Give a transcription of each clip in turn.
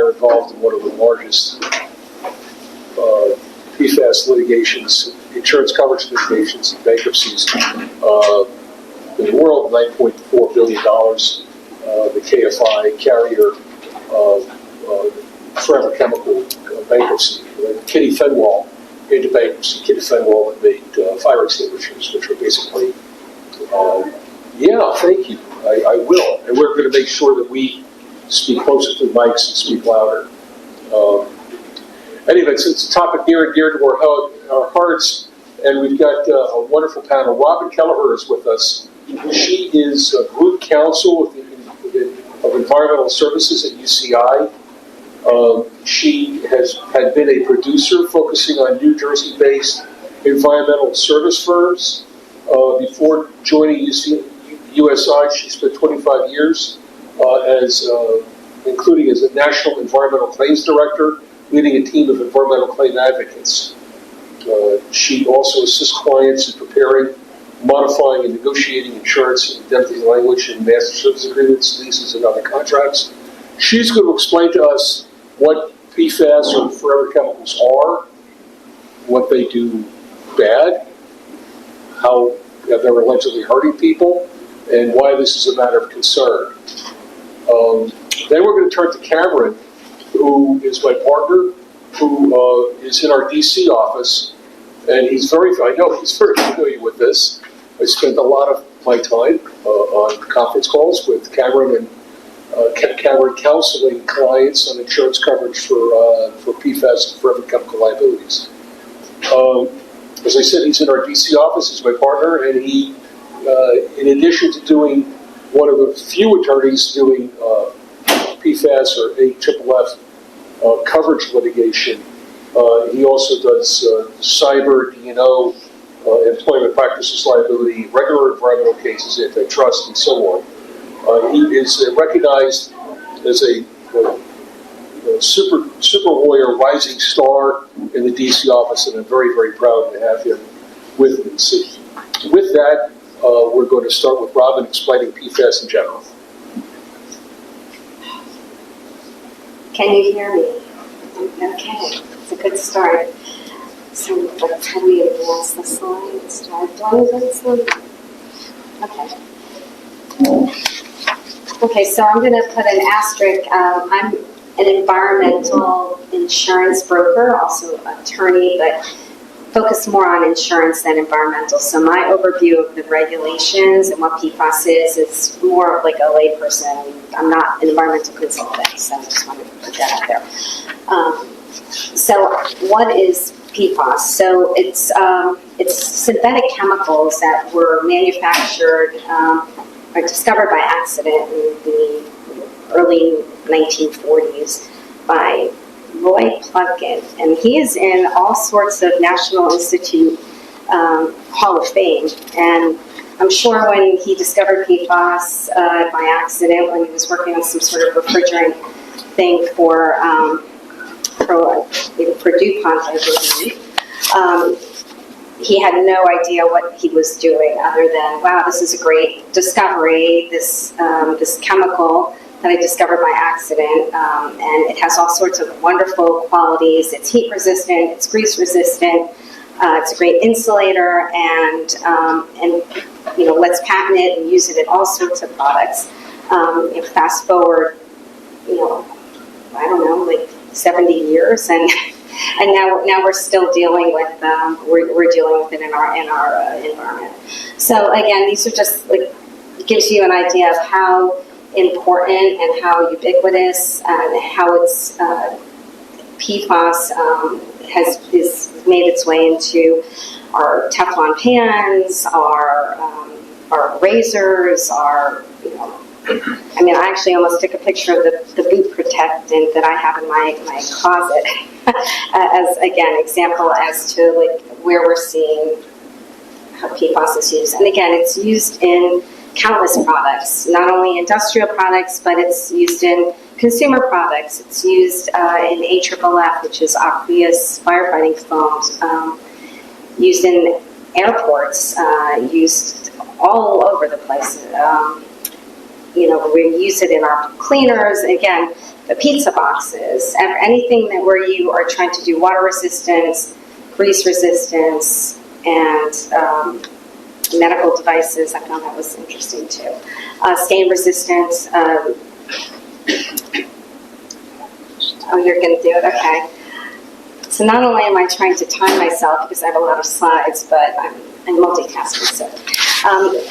are involved in one of the largest PFAS litigations, insurance coverage litigations and bankruptcies in the world, $9.4 billion. The KFI carrier Forever Chemical bankruptcy. Kitty Fenwal into bankruptcy. Kitty Fenwal had made fire extinguishers, which are basically, yeah, thank you. I will. And we're going to make sure that we speak closer to the mics and speak louder. Anyway, it's a topic near and dear to our hearts, and we've got a wonderful panel. Robin Kelleher is with us. She is a group counsel of environmental services at UCI. She had been a producer focusing on New Jersey-based environmental service firms. Before joining USI, she spent 25 years including as a national environmental claims director, leading a team of environmental claim advocates. She also assists clients in preparing, modifying, and negotiating insurance and indemnity language in master service agreements, leases, and other contracts. She's going to explain to us what PFAS or forever chemicals are, what they do bad, how they're allegedly hurting people, and why this is a matter of concern. Then we're going to turn to Cameron, who is my partner, who is in our DC office, and I know he's very familiar with this. I spent a lot of my time on conference calls with Cameron and Cameron counseling clients on insurance coverage for PFAS and forever chemical liabilities. As I said, he's in our DC office, he's my partner, and he, in addition to doing one of the few attorneys doing PFAS or AFFF coverage litigation, he also does cyber, D&O, employment practices liability, regular environmental cases, antitrust, and so on. He is recognized as a super warrior, rising star in the DC office, and I'm very, very proud to have him with me. So with that, we're going to start with Robin explaining PFAS in general. Can you hear me? Okay, it's a good start. So how do we advance the slides? Do I advance them? Okay. Okay, so I'm going to put an asterisk. I'm an environmental insurance broker, also attorney, but focus more on insurance than environmental. So my overview of the regulations and what PFAS is more like a layperson. I'm not an environmental consultant, so I just wanted to put that out there. So what is PFAS? So it's synthetic chemicals that were manufactured or discovered by accident in the early 1940s by Roy Plunket, and he is in all sorts of National Institute Hall of Fame. And I'm sure when he discovered PFAS by accident, when he was working on some sort of refrigerant thing for DuPont, I believe, he had no idea what he was doing other than, wow, this is a great discovery, this chemical that I discovered by accident, and it has all sorts of wonderful qualities. It's heat resistant, it's grease resistant, it's a great insulator, and let's patent it and use it in all sorts of products. Fast forward, I don't know, like 70 years, and now we're still dealing with we're dealing with it in our environment. So again, these are just gives you an idea of how important and how ubiquitous and how it's PFAS has made its way into our Teflon pans, our razors, I actually almost took a picture of the boot protectant that I have in my closet as, again, example as to where we're seeing how PFAS is used. And again, it's used in countless products, not only industrial products, but it's used in consumer products. It's used in AFFF, which is aqueous firefighting foams, used in airports, used all over the place. We use it in our cleaners. Again, the pizza boxes, anything that where you are trying to do water resistance, grease resistance, and medical devices. I found that was interesting too. Stain resistance. Oh, you're going to do it? Okay. So not only am I trying to time myself because I have a lot of slides, but I'm multitasking. So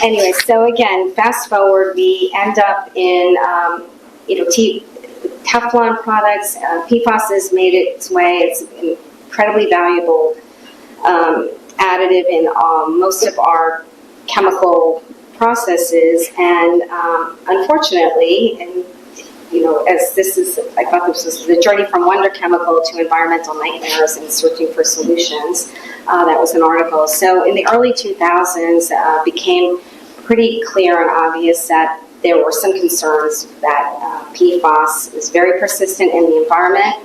anyway, so again, fast forward, we end up in Teflon products. PFAS has made its way. It's an incredibly valuable additive in most of our chemical processes, and unfortunately, and as this is, I thought this was the journey from wonder chemical to environmental nightmares and searching for solutions. That was an article. So in the early 2000s, became pretty clear and obvious that there were some concerns that PFAS is very persistent in the environment,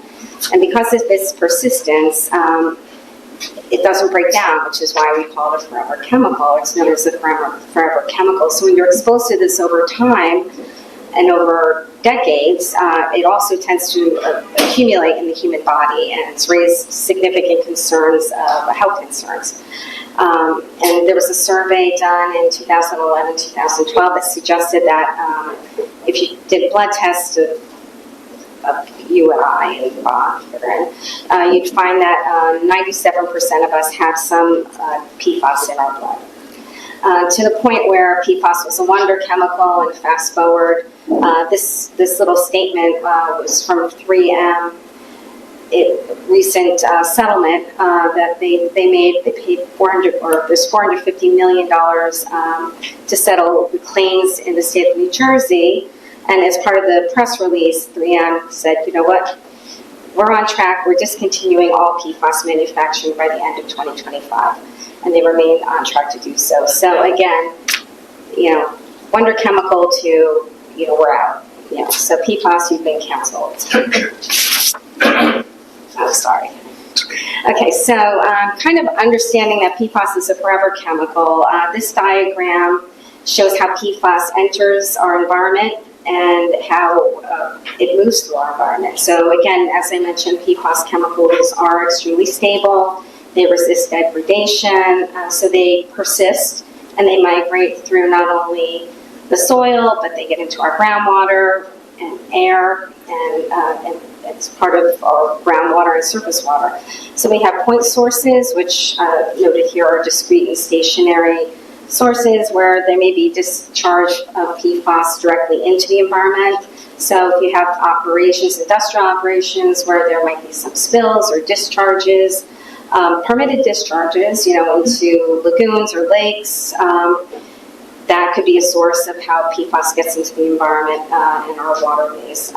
and because of its persistence, it doesn't break down, which is why we call it a forever chemical. It's known as a forever chemical. So when you're exposed to this over time and over decades, it also tends to accumulate in the human body, and it's raised significant concerns, health concerns. And there was a survey done in 2011, 2012 that suggested that if you did blood tests of you and I and Bob, you'd find that 97% of us have some PFAS in our blood. To the point where PFAS was a wonder chemical, and fast forward, this little statement was from 3M. Recent settlement that they made. They paid $450 million to settle the claims in the state of New Jersey. And as part of the press release, 3M said, you know what, we're on track. We're discontinuing all PFAS manufacturing by the end of 2025. And they remain on track to do so. So again, wonder chemical to, we're out. So PFAS, you've been canceled. Oh, sorry. Okay, so kind of understanding that PFAS is a forever chemical, this diagram shows how PFAS enters our environment and how it moves through our environment. So again, as I mentioned, PFAS chemicals are extremely stable. They resist degradation, so they persist, and they migrate through not only the soil, but they get into our groundwater and air, and it's part of our groundwater and surface water. So we have point sources, which noted here are discrete and stationary sources where there may be discharge of PFAS directly into the environment. So if you have operations, industrial operations, where there might be some spills or discharges, permitted discharges, into lagoons or lakes, that could be a source of how PFAS gets into the environment in our waterways.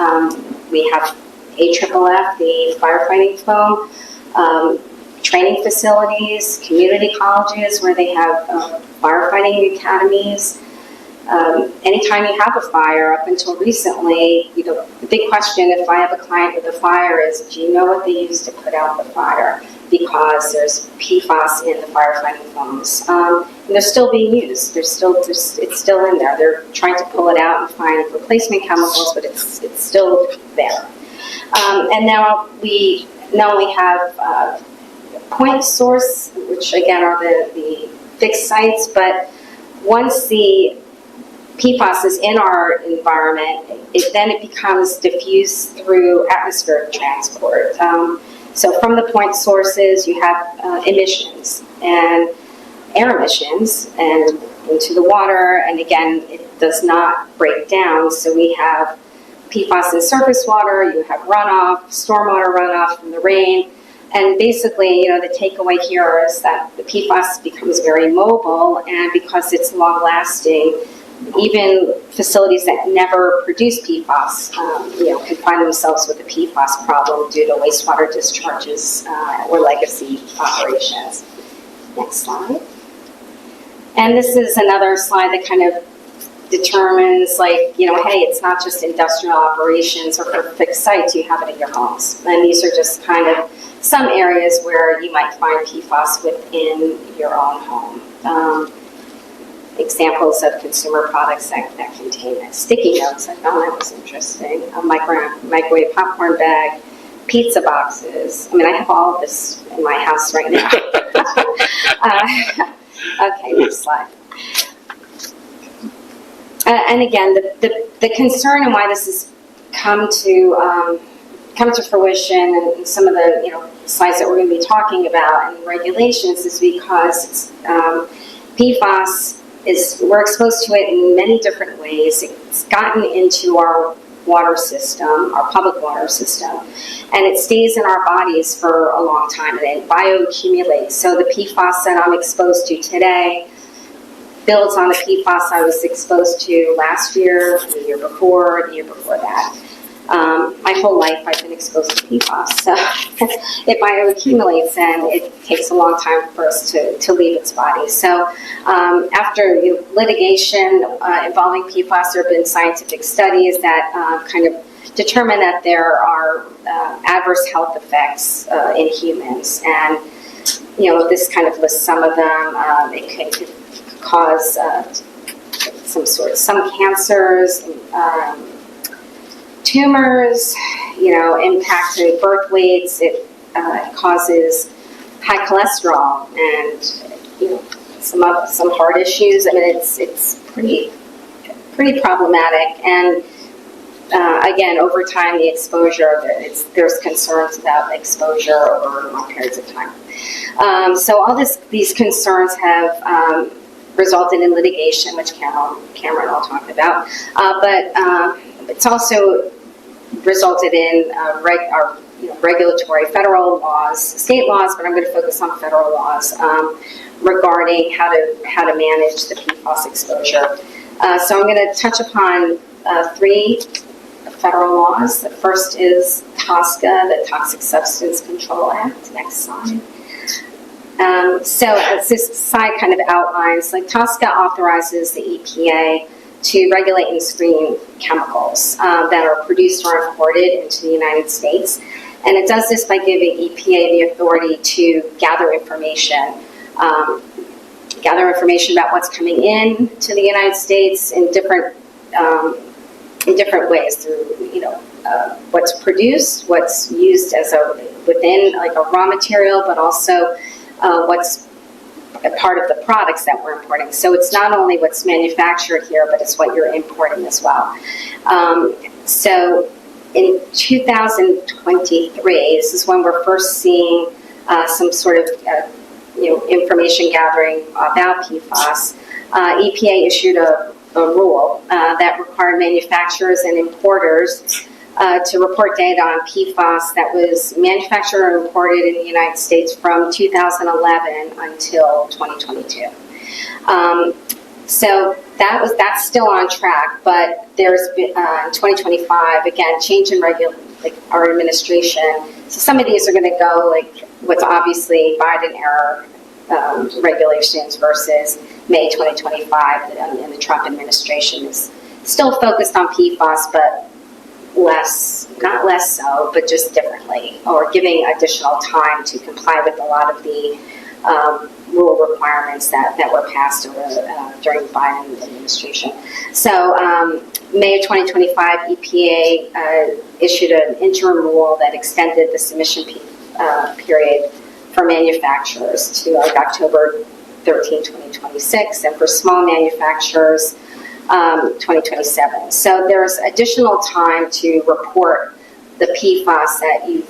We have AFFF, the firefighting foam, training facilities, community colleges where they have firefighting academies. Anytime you have a fire, up until recently, the big question if I have a client with a fire is, do you know what they use to put out the fire? Because there's PFAS in the firefighting foams. And they're still being used. It's still in there. They're trying to pull it out and find replacement chemicals, but it's still there. And now we not only have point source, which again are the fixed sites, but once the PFAS is in our environment, it becomes diffused through atmospheric transport. So from the point sources, you have emissions and air emissions and into the water, and again, it does not break down. So we have PFAS in surface water, you have runoff, stormwater runoff from the rain, and basically, the takeaway here is that the PFAS becomes very mobile, and because it's long-lasting, even facilities that never produce PFAS, can find themselves with a PFAS problem due to wastewater discharges or legacy operations. Next slide. And this is another slide that kind of determines, hey, it's not just industrial operations or for fixed sites, you have it at your homes. And these are just kind of some areas where you might find PFAS within your own home. examples of consumer products that contain sticky notes. I found that was interesting. A microwave popcorn bag, pizza boxes. I mean, I have all of this in my house right now. Okay, next slide. And again, the concern and why this has come to fruition, and some of the slides that we're going to be talking about and regulations, is because PFAS we're exposed to it in many different ways. It's gotten into our water system, our public water system, and it stays in our bodies for a long time, and it bioaccumulates. So the PFAS that I'm exposed to today builds on the PFAS I was exposed to last year, the year before that. My whole life I've been exposed to PFAS, so it bioaccumulates, and it takes a long time for us to leave its body. So after litigation involving PFAS, there have been scientific studies that kind of determine that there are adverse health effects in humans, and this kind of lists some of them. It could cause some cancers, tumors, impact to birth weights. It causes high cholesterol and some heart issues. I mean, it's pretty problematic. And again, over time, the exposure, there's concerns about exposure over long periods of time. So all these concerns have resulted in litigation, which Cameron will talk about. But it's also resulted in our regulatory federal laws, state laws, but I'm going to focus on federal laws regarding how to manage the PFAS exposure. So I'm going to touch upon 3 federal laws. The first is TSCA, the Toxic Substance Control Act. Next slide. So as this slide kind of outlines, TSCA authorizes the EPA to regulate and screen chemicals that are produced or imported into the United States. And it does this by giving EPA the authority to gather information about what's coming in to the United States in different ways, through what's produced, what's used as within a raw material, but also what's a part of the products that we're importing. So it's not only what's manufactured here, but it's what you're importing as well. So in 2023, this is when we're first seeing some sort of information gathering about PFAS. EPA issued a rule that required manufacturers and importers to report data on PFAS that was manufactured or imported in the United States from 2011 until 2022. So that's still on track, but there's been, in 2025, again, change in our administration. So some of these are going to go what's obviously Biden-era regulations versus May 2025, and the Trump administration is still focused on PFAS, but not less so, but just differently, or giving additional time to comply with a lot of the rule requirements that were passed during the Biden administration. So May of 2025, EPA issued an interim rule that extended the submission period for manufacturers to October 13, 2026, and for small manufacturers, 2027. So there's additional time to report the PFAS that you've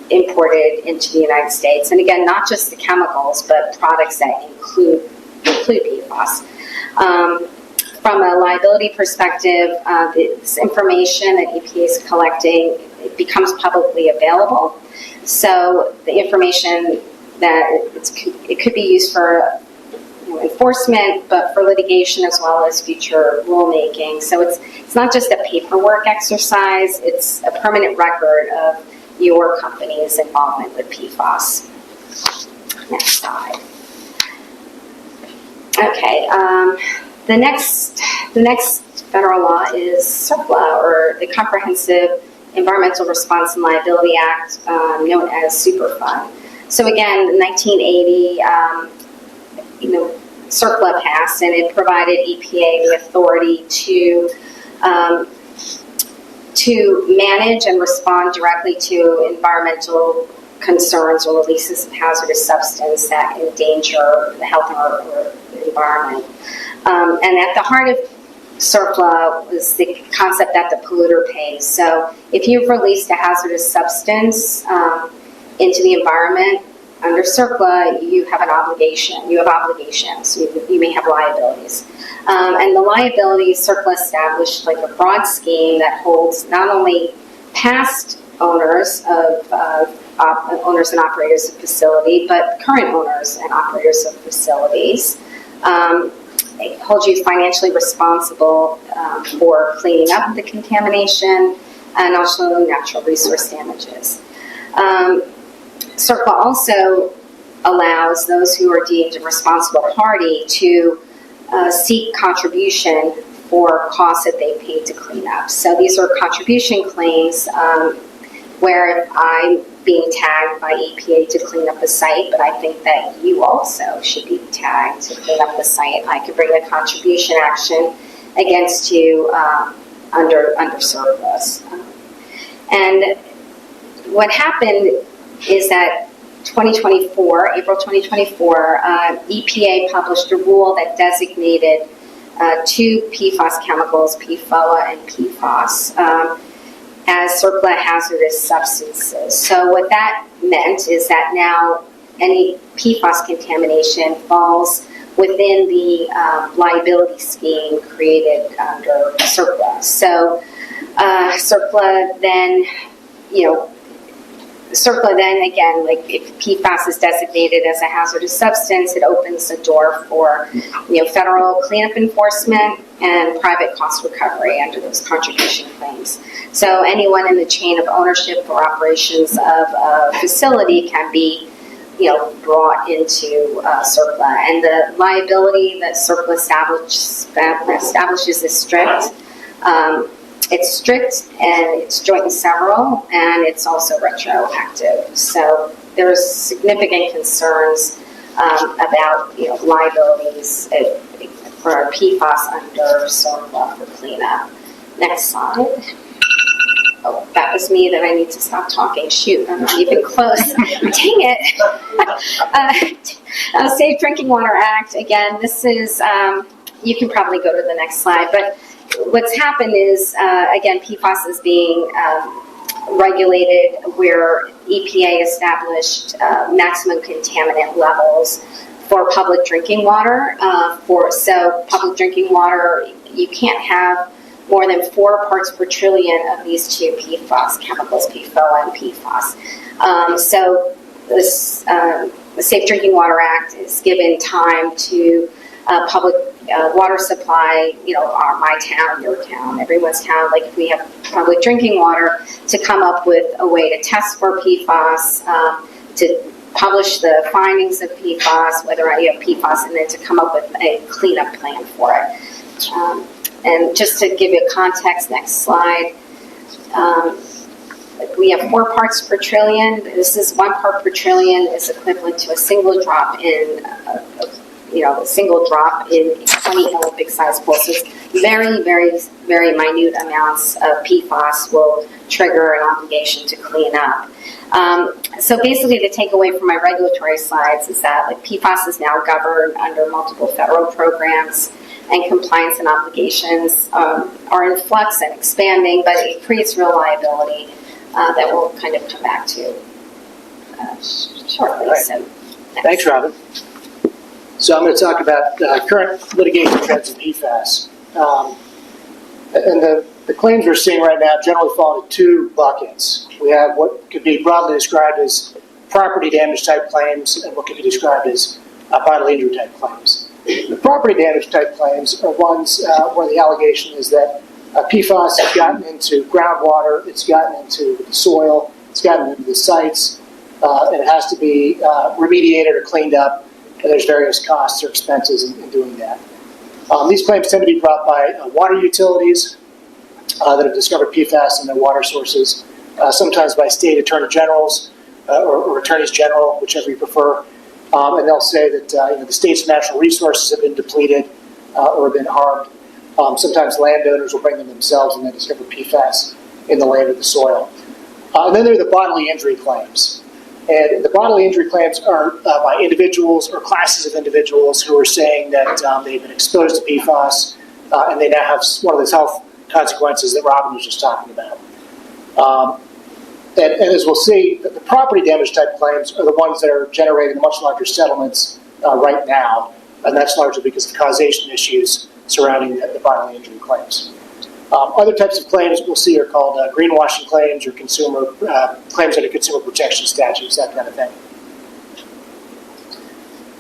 imported into the United States. And again, not just the chemicals, but products that include PFAS. From a liability perspective, this information that EPA is collecting, it becomes publicly available. So the information that it could be used for enforcement, but for litigation as well as future rulemaking. So it's not just a paperwork exercise, it's a permanent record of your company's involvement with PFAS. Next slide. Okay, the next federal law is CERCLA, or the Comprehensive Environmental Response and Liability Act, known as Superfund. So again, in 1980, CERCLA passed, and it provided EPA the authority to manage and respond directly to environmental concerns or releases of hazardous substance that endanger the health or the environment. And at the heart of CERCLA was the concept that the polluter pays. So if you've released a hazardous substance into the environment under CERCLA, you have an obligation. You have obligations. You may have liabilities. And the liability CERCLA established like a broad scheme that holds not only past owners of owners and operators of facility, but current owners and operators of facilities. It holds you financially responsible for cleaning up the contamination and also natural resource damages. CERCLA also allows those who are deemed a responsible party to seek contribution for costs that they paid to clean up. So these are contribution claims where if I'm being tagged by EPA to clean up the site, but I think that you also should be tagged to clean up the site, I could bring a contribution action against you under CERCLA. And what happened is that April 2024, EPA published a rule that designated two PFAS chemicals, PFOA and PFOS, as CERCLA hazardous substances. So what that meant is that now any PFAS contamination falls within the liability scheme created under CERCLA. So CERCLA then, CERCLA then again, like if PFAS is designated as a hazardous substance, it opens the door for federal cleanup enforcement and private cost recovery under those contribution claims. So anyone in the chain of ownership or operations of a facility can be brought into CERCLA, and the liability that CERCLA establishes is strict. It's strict and it's joint and several, and it's also retroactive. So there's significant concerns about liabilities for PFAS under CERCLA for cleanup. Next slide. Oh, that was me that I need to stop talking. Shoot, I'm not even close. Dang it. Safe Drinking Water Act, again, this is, you can probably go to the next slide, but what's happened is, again, PFAS is being regulated where EPA established maximum contaminant levels for public drinking water. So public drinking water, you can't have more than 4 parts per trillion of these two PFAS chemicals, PFOA and PFAS. So this, the Safe Drinking Water Act is given time to public water supply, my town, your town, everyone's town, like if we have public drinking water, to come up with a way to test for PFAS, to publish the findings of PFAS, whether you have PFAS, and then to come up with a cleanup plan for it. And just to give you a context, next slide, we have 4 parts per trillion. This is 1 part per trillion is equivalent to a single drop in a single drop in 20 Olympic-sized pools. So it's very, very, very minute amounts of PFAS will trigger an obligation to clean up. So basically, the takeaway from my regulatory slides is that PFAS is now governed under multiple federal programs, and compliance and obligations are in flux and expanding, but it creates real liability that we'll kind of come back to shortly. Right. So, thanks, Robin. So I'm going to talk about current litigation trends in PFAS. And the claims we're seeing right now generally fall into 2 buckets. We have what could be broadly described as property damage type claims and what could be described as bodily injury type claims. The property damage type claims are ones where the allegation is that PFAS has gotten into groundwater, it's gotten into the soil, it's gotten into the sites, and it has to be remediated or cleaned up. And there's various costs or expenses in doing that. These claims tend to be brought by water utilities that have discovered PFAS in their water sources, sometimes by state attorney generals or attorneys general, whichever you prefer, And they'll say that the state's natural resources have been depleted or have been harmed. Sometimes landowners will bring them themselves and they discover PFAS in the land or the soil. And then there are the bodily injury claims. And the bodily injury claims are by individuals or classes of individuals who are saying that they've been exposed to PFAS and they now have one of those health consequences that Robin was just talking about. And as we'll see, the property damage type claims are the ones that are generating much larger settlements right now, and that's largely because of causation issues surrounding the bodily injury claims. Other types of claims we'll see are called greenwashing claims or consumer claims under consumer protection statutes, that kind of thing.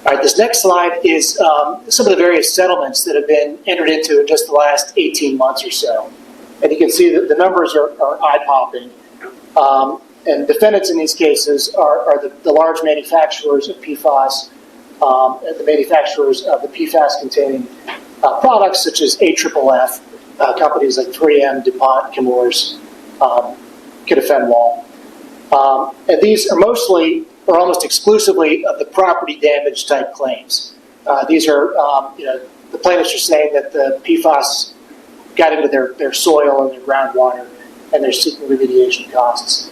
All right, this next slide is some of the various settlements that have been entered into in just the last 18 months or so. And you can see that the numbers are eye-popping. And defendants in these cases are the large manufacturers of PFAS and the manufacturers of the PFAS-containing products such as AFFF, companies like 3M, DuPont, Chemours, Kidafenwal. And these are mostly or almost exclusively of the property damage type claims. These are, the plaintiffs are saying that the PFAS got into their soil and their groundwater, and they're seeking remediation costs.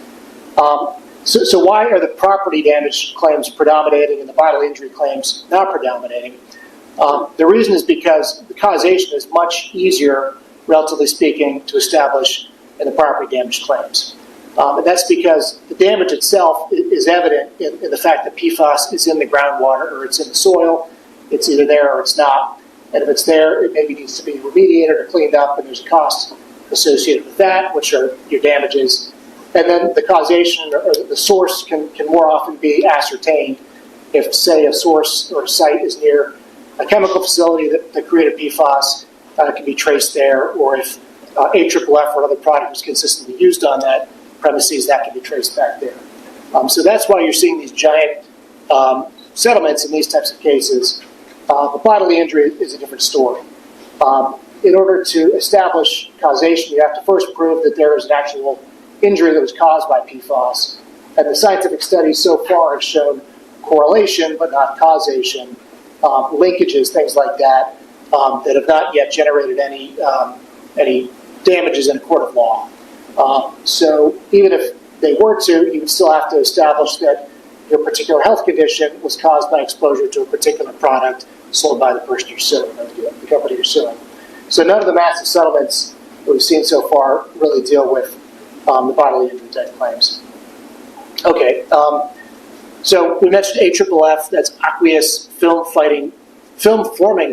So why are the property damage claims predominating and the bodily injury claims not predominating? The reason is because the causation is much easier, relatively speaking, to establish in the property damage claims. And that's because the damage itself is evident in the fact that PFAS is in the groundwater or it's in the soil. It's either there or it's not. And if it's there, it maybe needs to be remediated or cleaned up, and there's a cost associated with that, which are your damages. And then the causation or the source can more often be ascertained if, say, a source or a site is near a chemical facility that created PFAS, it can be traced there, or if AFFF or another product was consistently used on that premises, that can be traced back there. So that's why you're seeing these giant settlements in these types of cases. The bodily injury is a different story. In order to establish causation, you have to first prove that there is an actual injury that was caused by PFAS. And the scientific studies so far have shown correlation, but not causation, linkages, things like that, that have not yet generated any damages in a court of law. So even if they were to, you would still have to establish that your particular health condition was caused by exposure to a particular product sold by the person you're suing, or the company you're suing. So none of the massive settlements that we've seen so far really deal with the bodily injury type claims. Okay, so we mentioned AFFF, that's aqueous film-forming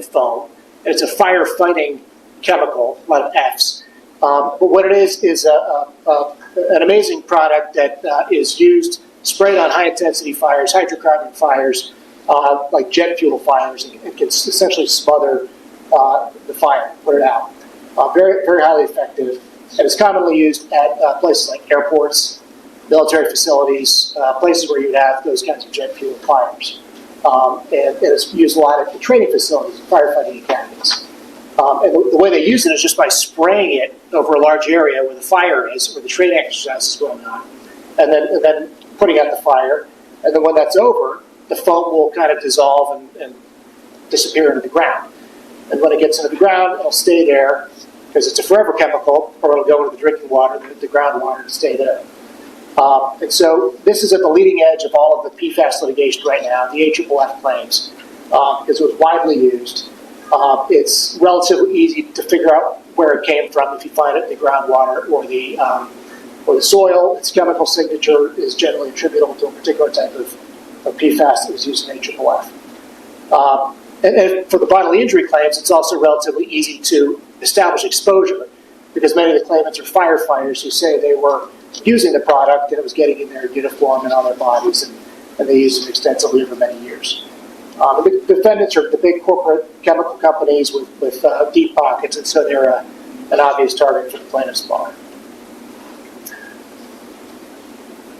foam, and it's a fire-fighting chemical, a lot of Fs. But what it is an amazing product that is used, sprayed on high-intensity fires, hydrocarbon fires, like jet fuel fires, and can essentially smother the fire, put it out. Very, very highly effective, and it's commonly used at places like airports, military facilities, places where you have those kinds of jet fuel fires. And it's used a lot at training facilities, firefighting academies. And the way they use it is just by spraying it over a large area where the fire is, where the training exercise is going on, and then putting out the fire. And then when that's over, the foam will kind of dissolve and disappear into the ground. And when it gets into the ground, it'll stay there because it's a forever chemical, or it'll go into the drinking water, the groundwater, to stay there. And so this is at the leading edge of all of the PFAS litigation right now, the AFFF claims, because it was widely used. It's relatively easy to figure out where it came from if you find it in the groundwater or the soil. Its chemical signature is generally attributable to a particular type of PFAS that was used in AFFF. And for the bodily injury claims, it's also relatively easy to establish exposure because many of the claimants are firefighters who say they were using the product and it was getting in their uniform and on their bodies, and they used it extensively over many years. The defendants are the big corporate chemical companies with deep pockets, and so they're an obvious target for the plaintiff's bar.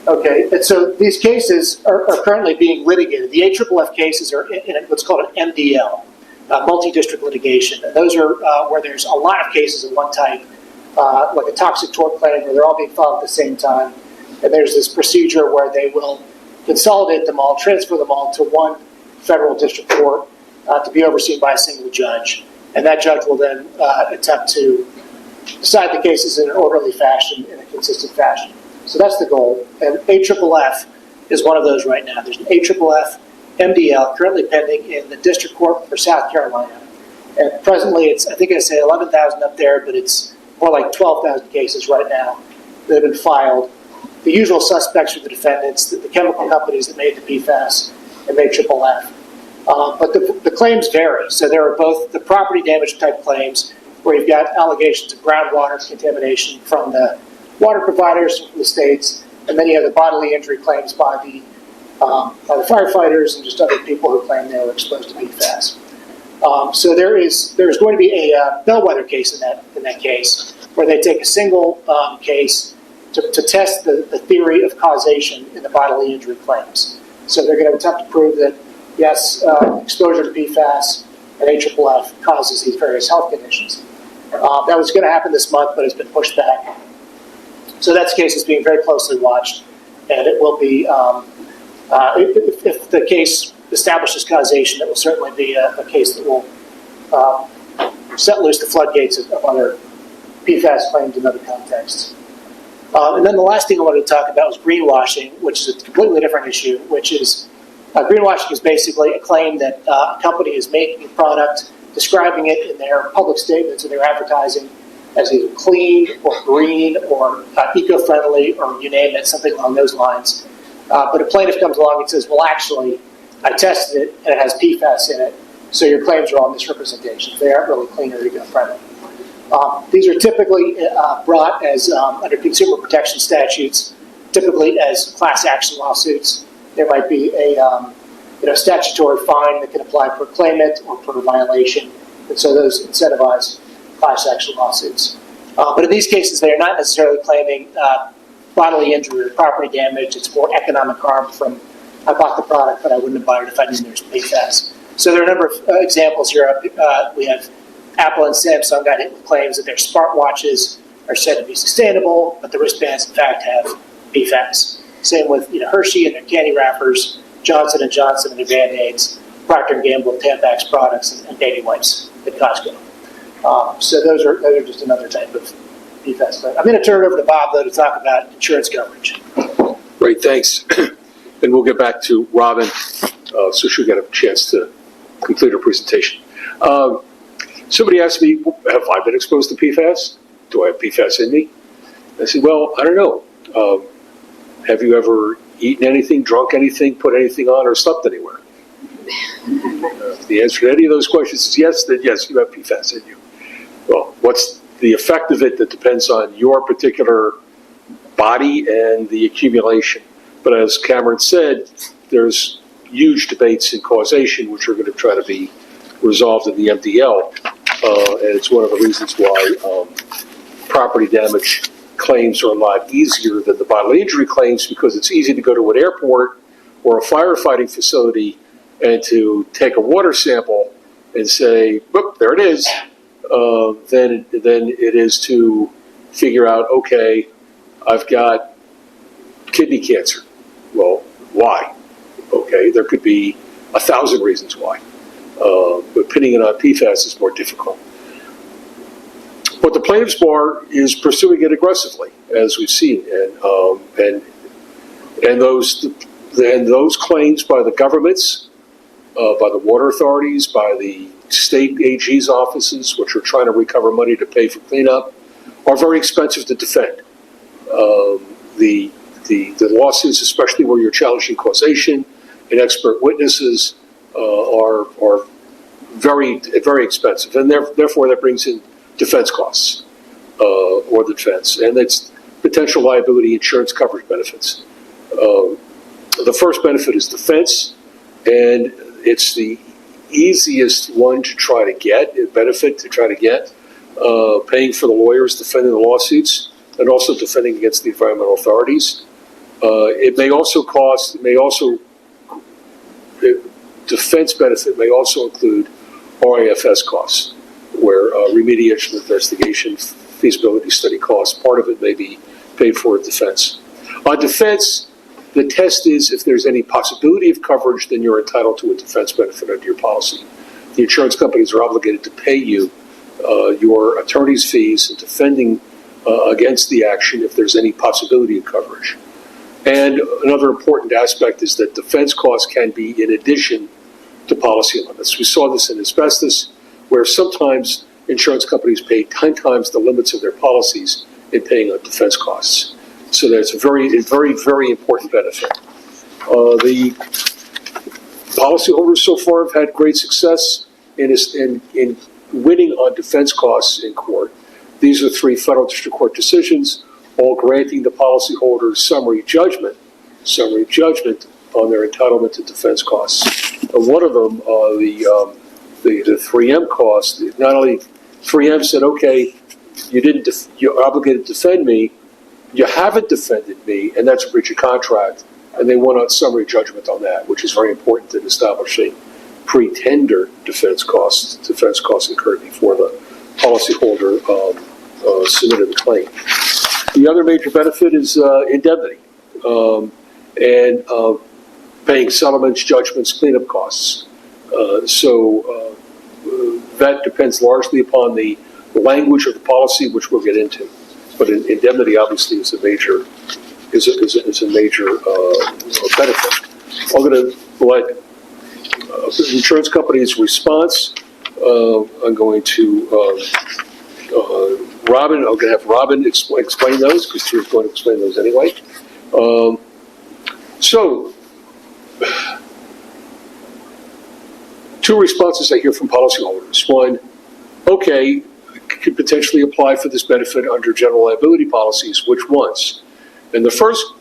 Okay, and so these cases are currently being litigated. The AFFF cases are in what's called an MDL, multi-district litigation. And those are where there's a lot of cases of one type, like a toxic tort claim, where they're all being filed at the same time. And there's this procedure where they will consolidate them all, transfer them all to one federal district court to be overseen by a single judge. And that judge will then attempt to decide the cases in an orderly fashion, in a consistent fashion. So that's the goal. And AFFF is one of those right now. There's an AFFF MDL currently pending in the district court for South Carolina. And presently it's, I think I say 11,000 up there, but it's more like 12,000 cases right now that have been filed. The usual suspects are the defendants, the chemical companies that made the PFAS and made AFFF. But the claims vary. So there are both the property damage type claims, where you've got allegations of groundwater contamination from the water providers from the states, and then you have the bodily injury claims by the firefighters and just other people who claim they were exposed to PFAS. So there's going to be a bellwether case in that case, where they take a single case to test the theory of causation in the bodily injury claims. So they're going to attempt to prove that, yes, exposure to PFAS and AFFF causes these various health conditions. That was going to happen this month, but it's been pushed back. So that case is being very closely watched, and it will be, if the case establishes causation, it will certainly be a case that will set loose the floodgates of other PFAS claims in other contexts. And then the last thing I wanted to talk about was greenwashing, which is a completely different issue, which is greenwashing is basically a claim that a company is making a product, describing it in their public statements and their advertising as either clean or green or eco-friendly or you name it, something along those lines. But a plaintiff comes along and says, well, actually, I tested it and it has PFAS in it, so your claims are all misrepresentations. They aren't really clean or eco-friendly. These are typically brought as, under consumer protection statutes, typically as class action lawsuits. There might be a statutory fine that can apply per claimant or per violation, and so those incentivize class action lawsuits. But in these cases, they are not necessarily claiming bodily injury or property damage. It's more economic harm from, I bought the product, but I wouldn't have bought it if I knew there's PFAS. So there are a number of examples here. We have Apple and Samsung got hit with claims that their smartwatches are said to be sustainable, but the wristbands, in fact, have PFAS. Same with Hershey and their candy wrappers, Johnson & Johnson and their Band-Aids, Procter & Gamble and Tampax products, and baby wipes at Costco. So those are just another type of PFAS claim. I'm going to turn it over to Bob, though, to talk about insurance coverage. Great, thanks. And we'll get back to Robin, so she'll get a chance to complete her presentation. Somebody asked me, have I been exposed to PFAS? Do I have PFAS in me? I said, well, I don't know. Have you ever eaten anything, drunk anything, put anything on, or slept anywhere? If the answer to any of those questions is yes, then yes, you have PFAS in you. Well, what's the effect of it? That depends on your particular body and the accumulation. But as Cameron said, there's huge debates in causation, which are going to try to be resolved in the MDL. And it's one of the reasons why property damage claims are a lot easier than the bodily injury claims, because it's easy to go to an airport or a firefighting facility and to take a water sample and say, whoop, there it is, than it is to figure out, okay, I've got kidney cancer. Well, why? Okay, there could be 1,000 reasons why. But pinning it on PFAS is more difficult. But the plaintiff's bar is pursuing it aggressively, as we've seen, and those claims by the governments, by the water authorities, by the state AG's offices, which are trying to recover money to pay for cleanup, are very expensive to defend. The lawsuits, especially where you're challenging causation and expert witnesses, are very, very expensive, and therefore that brings in defense costs or the defense, and it's potential liability insurance coverage benefits. The first benefit is defense, and it's the easiest one to try to get, benefit to try to get, paying for the lawyers defending the lawsuits and also defending against the environmental authorities. Defense benefit may also include RIFS costs, where remediation, investigation, feasibility study costs, part of it may be paid for at defense. On defense, The test is if there's any possibility of coverage, then you're entitled to a defense benefit under your policy. The insurance companies are obligated to pay you your attorney's fees in defending against the action if there's any possibility of coverage. And another important aspect is that defense costs can be in addition to policy limits. We saw this in asbestos, where sometimes insurance companies pay 10 times the limits of their policies in paying on defense costs. So that's a very, very important benefit. The policyholders so far have had great success in winning on defense costs in court. These are 3 federal district court decisions, all granting the policyholders summary judgment on their entitlement to defense costs. One of them, the 3M costs, not only 3M said, okay, you're obligated to defend me, you haven't defended me, and that's a breach of contract, and they won on summary judgment on that, which is very important in establishing pre-tender defense costs incurred before the policyholder submitted the claim. The other major benefit is indemnity and paying settlements, judgments, cleanup costs. That depends largely upon the language of the policy, which we'll get into. But indemnity obviously is a major benefit. I'm going to let the insurance company's response. I'm going to Robin. I'm going to have Robin explain those because she was going to explain those anyway. So, 2 responses I hear from policyholders. One, okay, could potentially apply for this benefit under general liability policies. Which ones? And the first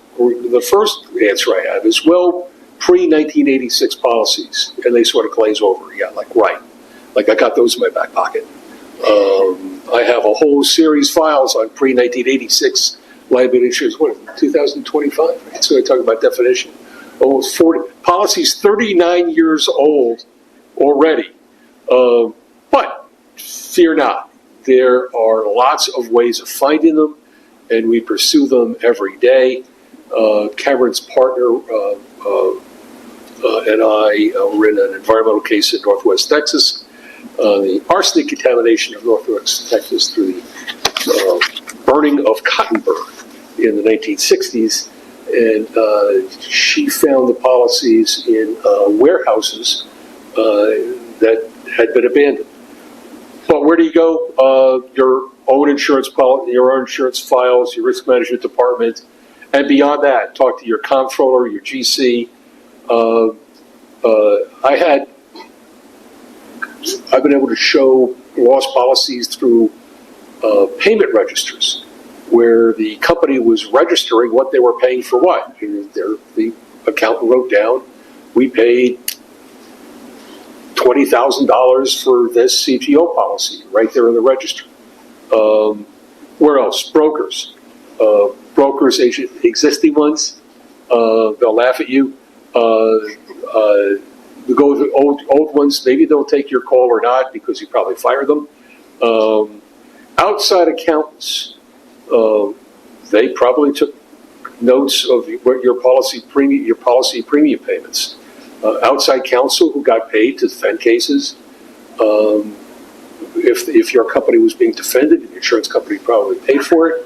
answer I have is, well, pre-1986 policies, and they sort of glaze over. Yeah, right. Like I got those in my back pocket. I have a whole series files on pre-1986 liability insurance. What, 2025? Right? So I talk about definition. Almost 40 policies, 39 years old already. But fear not. There are lots of ways of finding them, and we pursue them every day. Cameron's partner and I were in an environmental case in Northwest Texas. The arsenic contamination of Northwest Texas through the burning of cotton burr in the 1960s. And she found the policies in warehouses that had been abandoned. But where do you go? Your own insurance policy, your own insurance files, your risk management department, and beyond that, talk to your comptroller, your GC. I've been able to show lost policies through payment registers, where the company was registering what they were paying for what. And the accountant wrote down, we paid $20,000 for this CGO policy, right there in the register. Where else? Brokers. Brokers, existing ones, they'll laugh at you. You go with the old ones, maybe they'll take your call or not because you probably fired them. Outside accountants, they probably took notes of what your policy premium payments. Outside counsel who got paid to defend cases. If your company was being defended, the insurance company probably paid for it.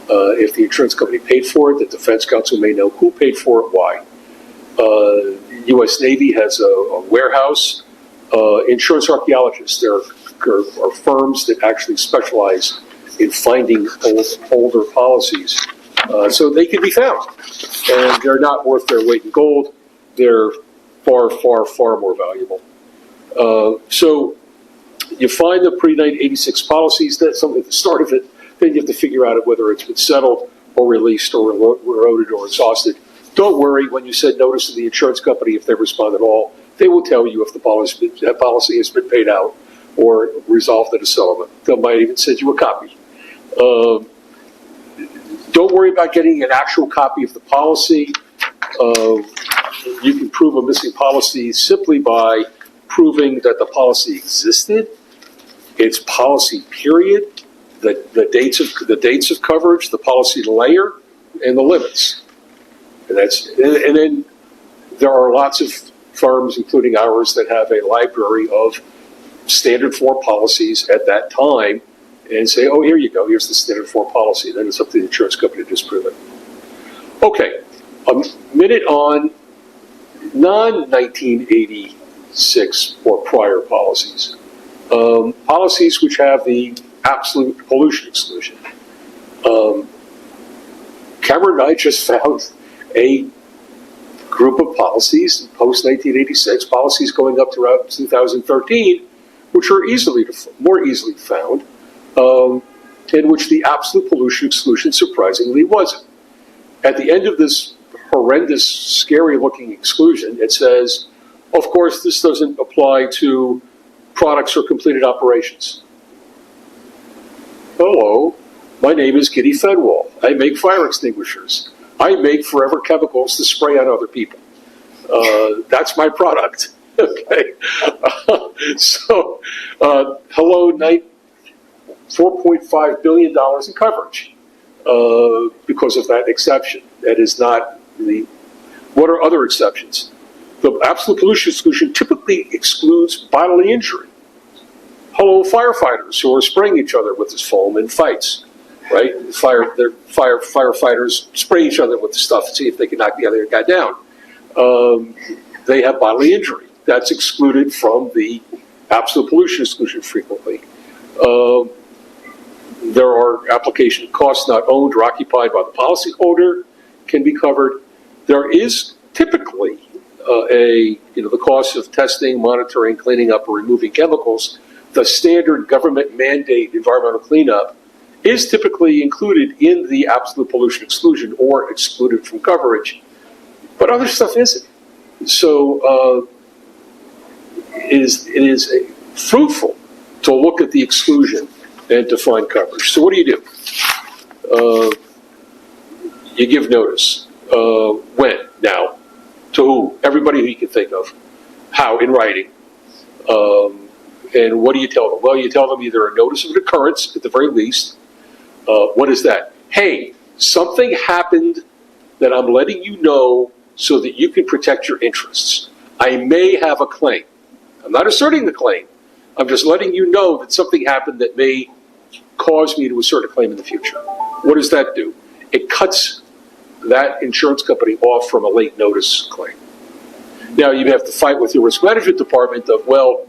If the insurance company paid for it, the defense counsel may know who paid for it, why. U.S. Navy has a warehouse. Insurance archaeologists, there are firms that actually specialize in finding older policies. So they can be found. And they're not worth their weight in gold. They're far, far, far more valuable. So you find the pre-1986 policies, that's something at the start of it. Then you have to figure out whether it's been settled or released or eroded or exhausted. Don't worry when you send notice to the insurance company if they respond at all. They will tell you if the policy has been paid out or resolved in a settlement. They might even send you a copy. Don't worry about getting an actual copy of the policy. You can prove a missing policy simply by proving that the policy existed, its policy period, the dates of coverage, the policy layer, and the limits. And then there are lots of firms, including ours, that have a library of standard form policies at that time and say, oh, here you go, here's the standard form policy. Then it's up to the insurance company to disprove it. Okay, a minute on non-1986 or prior policies. Policies which have the absolute pollution exclusion. Cameron and I just found a group of policies, post-1986, policies going up throughout 2013, which are more easily found, in which the absolute pollution exclusion surprisingly wasn't. At the end of this horrendous, scary-looking exclusion, it says, of course, this doesn't apply to products or completed operations. Hello, my name is Kitty Fenwall. I make fire extinguishers. I make forever chemicals to spray on other people. That's my product. Okay. Hello, $4.5 billion in coverage because of that exception. That is not the. What are other exceptions? The absolute pollution exclusion typically excludes bodily injury. Hello, firefighters who are spraying each other with this foam in fights, right? Firefighters spray each other with the stuff to see if they can knock the other guy down. They have bodily injury. That's excluded from the absolute pollution exclusion frequently. There are application costs not owned or occupied by the policyholder can be covered. There is typically the cost of testing, monitoring, cleaning up, or removing chemicals. The standard government mandate environmental cleanup is typically included in the absolute pollution exclusion or excluded from coverage, but other stuff isn't. So it is fruitful to look at the exclusion and to find coverage. So what do? You give notice. When? Now. To who? Everybody who you can think of. How? In writing. And what do you tell them? Well, you tell them either a notice of an occurrence, at the very least. What is that? Hey, something happened that I'm letting you know so that you can protect your interests. I may have a claim. I'm not asserting the claim. I'm just letting you know that something happened that may cause me to assert a claim in the future. What does that do? It cuts that insurance company off from a late notice claim. Now you have to fight with your risk management department of, well,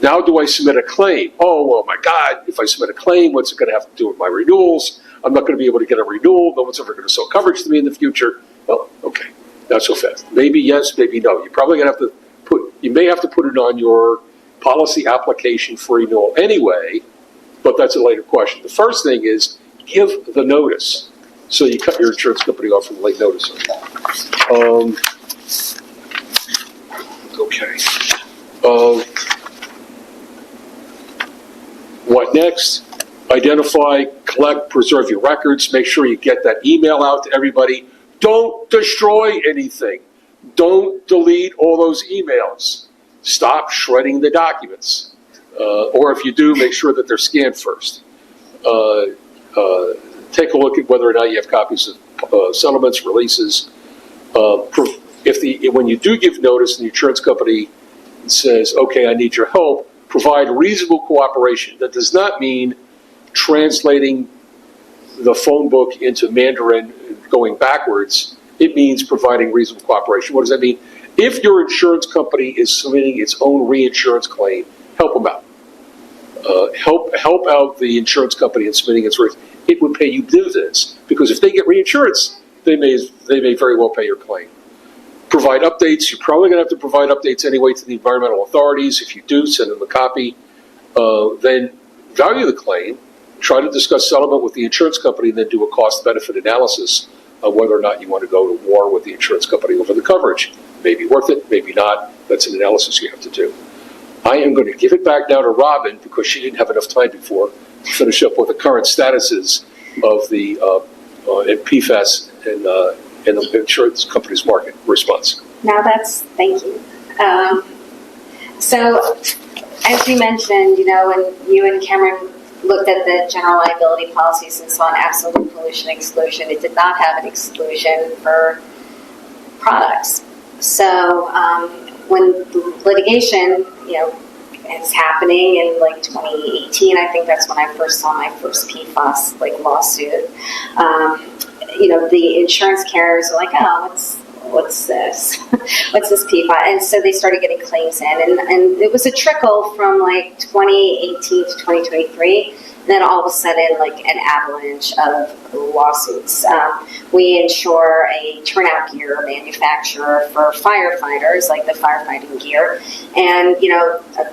now do I submit a claim? Oh, well, my God, if I submit a claim, what's it going to have to do with my renewals? I'm not going to be able to get a renewal. No one's ever going to sell coverage to me in the future. Well, okay, not so fast. Maybe yes, maybe no. You're probably going to have to you may have to put it on your policy application for renewal anyway, but that's a later question. The first thing is give the notice. So you cut your insurance company off from late notice. Okay. What next? Identify, collect, preserve your records. Make sure you get that email out to everybody. Don't destroy anything. Don't delete all those emails. Stop shredding the documents. Or if you do, make sure that they're scanned first. Take a look at whether or not you have copies of settlements, releases. When you do give notice and the insurance company says, okay, I need your help, provide reasonable cooperation. That does not mean translating the phone book into Mandarin going backwards. It means providing reasonable cooperation. What does that mean? If your insurance company is submitting its own reinsurance claim, help them out. Help out the insurance company in submitting its risk. It would pay you dividends because if they get reinsurance, they may very well pay your claim. Provide updates. You're probably going to have to provide updates anyway to the environmental authorities. If you do, send them a copy. Then value the claim. Try to discuss settlement with the insurance company and then do a cost-benefit analysis of whether or not you want to go to war with the insurance company over the coverage. Maybe worth it, maybe not. That's an analysis you have to do. I am going to give it back now to Robin because she didn't have enough time before to finish up with the current statuses of the PFAS and the insurance company's market response. Thank you. So, as you mentioned, when you and Cameron looked at the general liability policies and saw an absolute pollution exclusion. It did not have an exclusion for products. So when litigation, is happening in like 2018, I think that's when I first saw my first PFAS lawsuit. The insurance carriers are like, oh, what's this? What's this PFAS? And so they started getting claims in, and it was a trickle from like 2018 to 2023. And then all of a sudden, like an avalanche of lawsuits. We insure a turnout gear manufacturer for firefighters, like the firefighting gear, and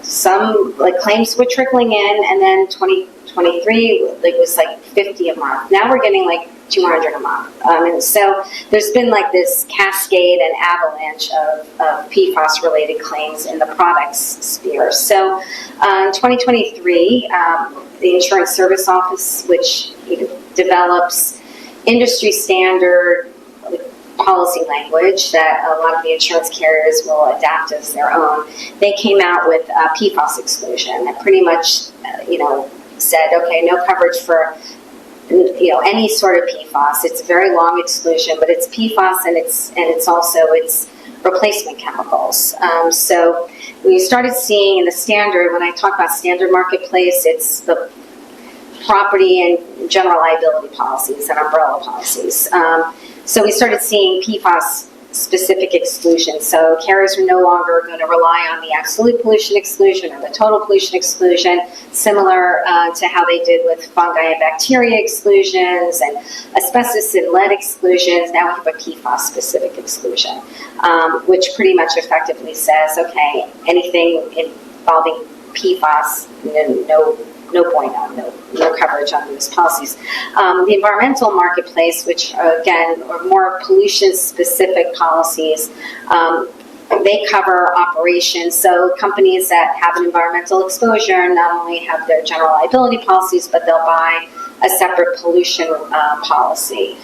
some claims were trickling in, and then 2023 it was like 50 a month. Now we're getting like 200 a month. And so there's been like this cascade and avalanche of PFAS-related claims in the products sphere. So in 2023, the Insurance Service Office, which develops industry standard policy language that a lot of the insurance carriers will adapt as their own, they came out with a PFAS exclusion that pretty much, said, okay, no coverage for any sort of PFAS. It's a very long exclusion, but it's PFAS and it's also replacement chemicals. So we started seeing in the standard, when I talk about standard marketplace, it's the property and general liability policies and umbrella policies. So we started seeing PFAS specific exclusions. So carriers are no longer going to rely on the absolute pollution exclusion or the total pollution exclusion, similar to how they did with fungi and bacteria exclusions and asbestos and lead exclusions. Now we have a PFAS specific exclusion, which pretty much effectively says, okay, anything involving PFAS, no coverage on these policies. The environmental marketplace, which again are more pollution-specific policies, they cover operations. So companies that have an environmental exposure not only have their general liability policies, but they'll buy a separate pollution policy.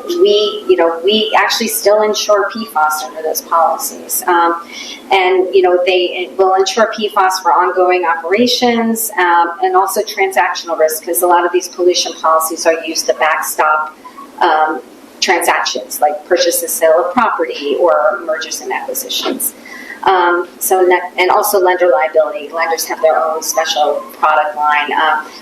We actually still insure PFAS under those policies. And they will insure PFAS for ongoing operations and also transactional risk, because a lot of these pollution policies are used to backstop transactions like purchase and sale of property or mergers and acquisitions. And also lender liability. Lenders have their own special product line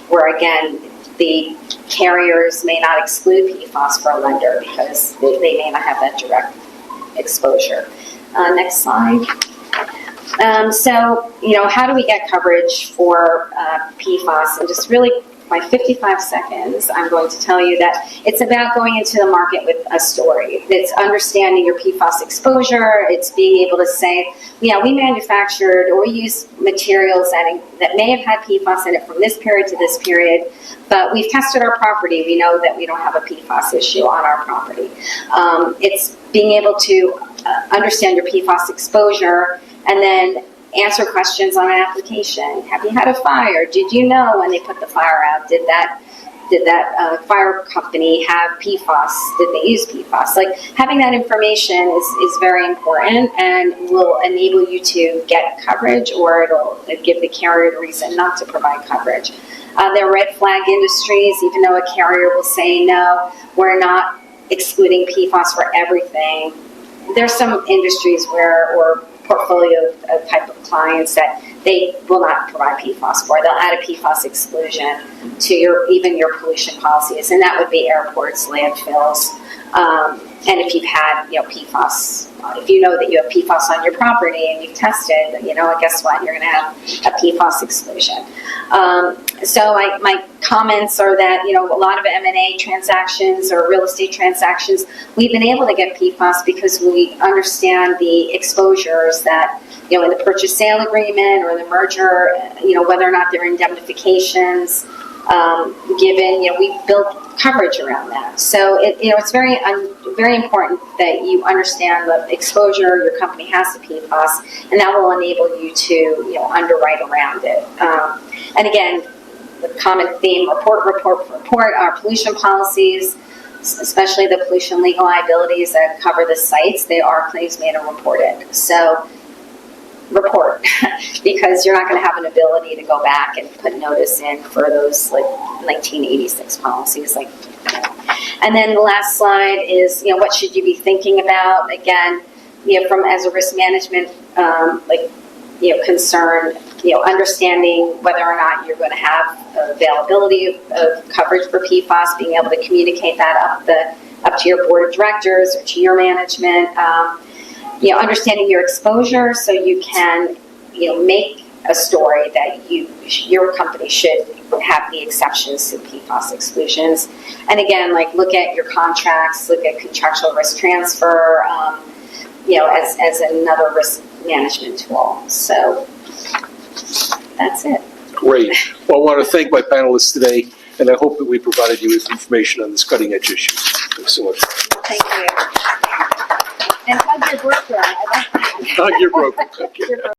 where, again, the carriers may not exclude PFAS for a lender because they may not have that direct exposure. Next slide. So, how do we get coverage for PFAS? And just really, my 55 seconds, I'm going to tell you that it's about going into the market with a story. It's understanding your PFAS exposure. It's being able to say, we manufactured or we used materials that may have had PFAS in it from this period to this period, but we've tested our property. We know that we don't have a PFAS issue on our property. It's being able to understand your PFAS exposure and then answer questions on an application. Have you had a fire? Did you know when they put the fire out? Did that fire company have PFAS? Did they use PFAS? Like, having that information is very important and will enable you to get coverage, or it'll give the carrier a reason not to provide coverage. There are red flag industries. Even though a carrier will say, no, we're not excluding PFAS for everything, there's some industries or portfolio of type of clients that they will not provide PFAS for. They'll add a PFAS exclusion to your pollution policies, and that would be airports, landfills, and if you've had PFAS, if you know that you have PFAS on your property and you've tested, guess what? You're going to have a PFAS exclusion. So my comments are that a lot of M&A transactions or real estate transactions, we've been able to get PFAS because we understand the exposures that in the purchase sale agreement or the merger, whether or not there are indemnifications given. We build coverage around that. So it's very important that you understand the exposure your company has to PFAS, and that will enable you to underwrite around it. And again, the common theme, report, our pollution policies, especially the pollution legal liabilities that cover the sites, they are claims made and reported. So report because you're not going to have an ability to go back and put notice in for those like 1986 policies. And then the last slide is, what should you be thinking about? Again, from as a risk management concern, understanding whether or not you're going to have availability of coverage for PFAS, being able to communicate that up to your board of directors or to your management. Understanding your exposure so you can, make a story that your company should have the exceptions to PFAS exclusions. And again, look at your contracts, look at contractual risk transfer, as another risk management tool. So that's it. Great. Well, I want to thank my panelists today, and I hope that we provided you with information on this cutting-edge issue. Thanks so much. Thank you. And hug your broker. Hug your broker.